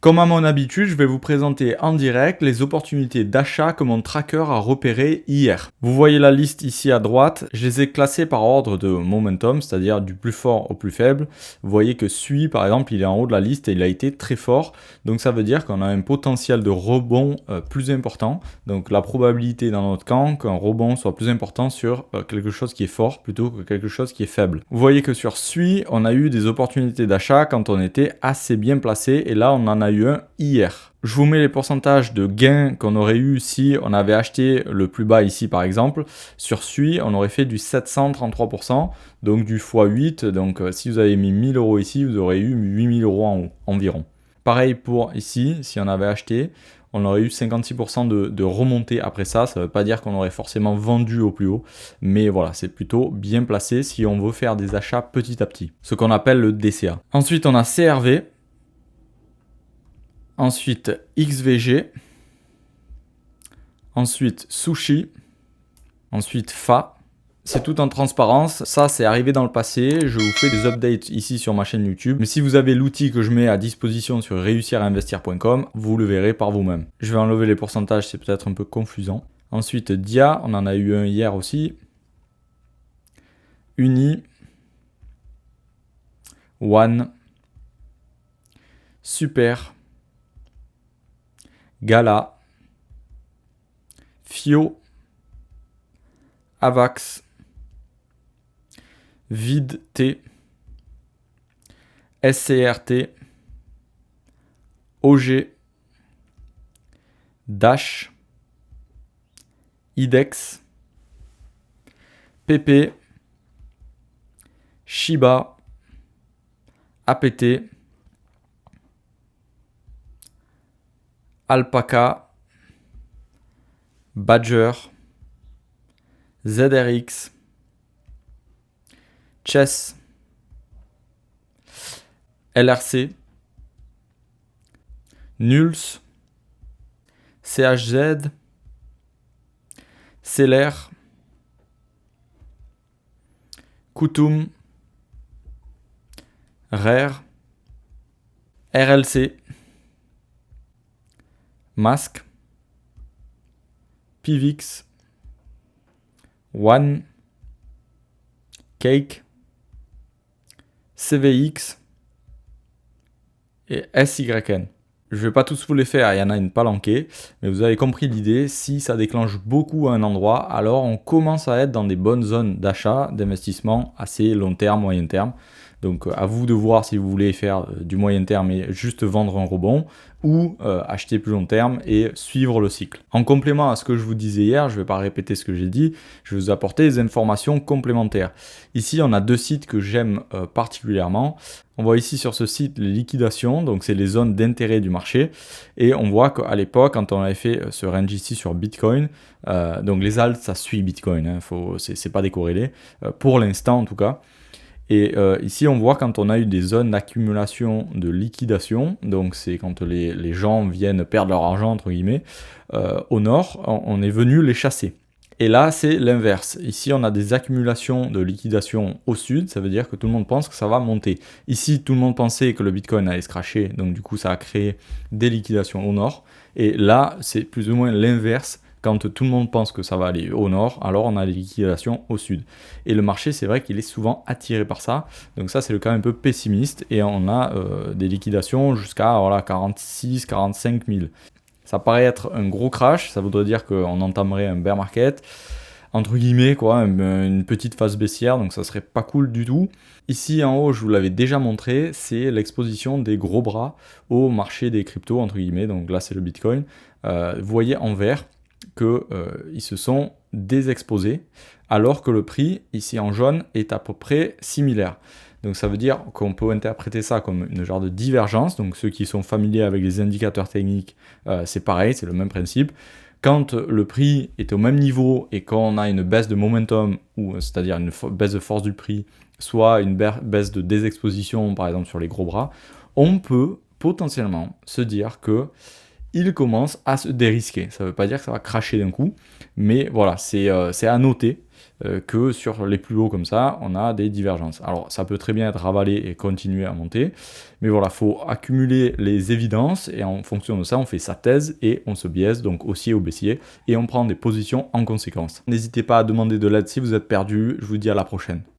Comme à mon habitude, je vais vous présenter en direct les opportunités d'achat que mon tracker a repérées hier. Vous voyez la liste ici à droite, je les ai classées par ordre de momentum, c'est-à-dire du plus fort au plus faible. Vous voyez que SUI par exemple, il est en haut de la liste et il a été très fort, donc ça veut dire qu'on a un potentiel de rebond plus important. Donc la probabilité dans notre camp qu'un rebond soit plus important sur quelque chose qui est fort plutôt que quelque chose qui est faible. Vous voyez que sur SUI, on a eu des opportunités d'achat quand on était assez bien placé et là on en a eu un hier. Je vous mets les pourcentages de gains qu'on aurait eu si on avait acheté le plus bas ici par exemple. Sur SUI, on aurait fait du 733%, donc du x8. Donc si vous avez mis 1000 euros ici, vous aurez eu 8000 euros en haut environ. Pareil pour ici, si on avait acheté, on aurait eu 56% de remontée après ça. Ça ne veut pas dire qu'on aurait forcément vendu au plus haut, mais voilà, c'est plutôt bien placé si on veut faire des achats petit à petit, ce qu'on appelle le DCA. Ensuite, on a CRV. Ensuite, XVG. Ensuite, Sushi. Ensuite, FA. C'est tout en transparence. Ça, c'est arrivé dans le passé. Je vous fais des updates ici sur ma chaîne YouTube. Mais si vous avez l'outil que je mets à disposition sur réussirinvestir.com, vous le verrez par vous-même. Je vais enlever les pourcentages, c'est peut-être un peu confusant. Ensuite, DIA, on en a eu un hier aussi. Uni. One. Super. Gala, FIO, AVAX, VID-T, SCRT, OG, Dash, IDEX, PP, Shiba, APT, Alpaca, Badger, ZRX, Chess, LRC, Nuls, CHZ, Celer, Kutum, Rare, RLC, Mask, Pivix, One, Cake, CVX et SYN. Je ne vais pas tous vous les faire, il y en a une palanquée, mais vous avez compris l'idée, si ça déclenche beaucoup à un endroit, alors on commence à être dans des bonnes zones d'achat, d'investissement assez long terme, moyen terme. Donc à vous de voir si vous voulez faire du moyen terme et juste vendre un rebond ou acheter plus long terme et suivre le cycle. En complément à ce que je vous disais hier, je ne vais pas répéter ce que j'ai dit, je vais vous apporter des informations complémentaires. Ici, on a deux sites que j'aime particulièrement. On voit ici sur ce site les liquidations, donc c'est les zones d'intérêt du marché. Et on voit qu'à l'époque, quand on avait fait ce range ici sur Bitcoin, donc les alts, ça suit Bitcoin, hein, c'est pas décorrélé, pour l'instant en tout cas. Et ici, on voit quand on a eu des zones d'accumulation de liquidation, donc c'est quand les gens viennent perdre leur argent, entre guillemets, au nord, on est venu les chasser. Et là, c'est l'inverse. Ici, on a des accumulations de liquidation au sud, ça veut dire que tout le monde pense que ça va monter. Ici, tout le monde pensait que le Bitcoin allait se crasher, donc du coup, ça a créé des liquidations au nord. Et là, c'est plus ou moins l'inverse. Quand tout le monde pense que ça va aller au nord, alors on a les liquidations au sud. Et le marché, c'est vrai qu'il est souvent attiré par ça. Donc ça, c'est le cas un peu pessimiste. Et on a des liquidations jusqu'à 46, 45 000. Ça paraît être un gros crash. Ça voudrait dire qu'on entamerait un bear market, entre guillemets, quoi, une petite phase baissière. Donc ça serait pas cool du tout. Ici en haut, je vous l'avais déjà montré, c'est l'exposition des gros bras au marché des cryptos, entre guillemets. Donc là, c'est le Bitcoin. Vous voyez en vert qu'ils se sont désexposés, alors que le prix, ici en jaune, est à peu près similaire. Donc ça veut dire qu'on peut interpréter ça comme une genre de divergence. Donc ceux qui sont familiers avec les indicateurs techniques, c'est pareil, c'est le même principe. Quand le prix est au même niveau et qu'on a une baisse de momentum, ou c'est-à-dire une baisse de force du prix, soit une baisse de désexposition, par exemple sur les gros bras, on peut potentiellement se dire que il commence à se dérisquer. Ça ne veut pas dire que ça va cracher d'un coup, mais voilà, c'est à noter que sur les plus hauts comme ça, on a des divergences. Alors ça peut très bien être ravalé et continuer à monter, mais voilà, il faut accumuler les évidences et en fonction de ça, on fait sa thèse et on se biaise, donc haussier ou baissier, et on prend des positions en conséquence. N'hésitez pas à demander de l'aide si vous êtes perdu, je vous dis à la prochaine.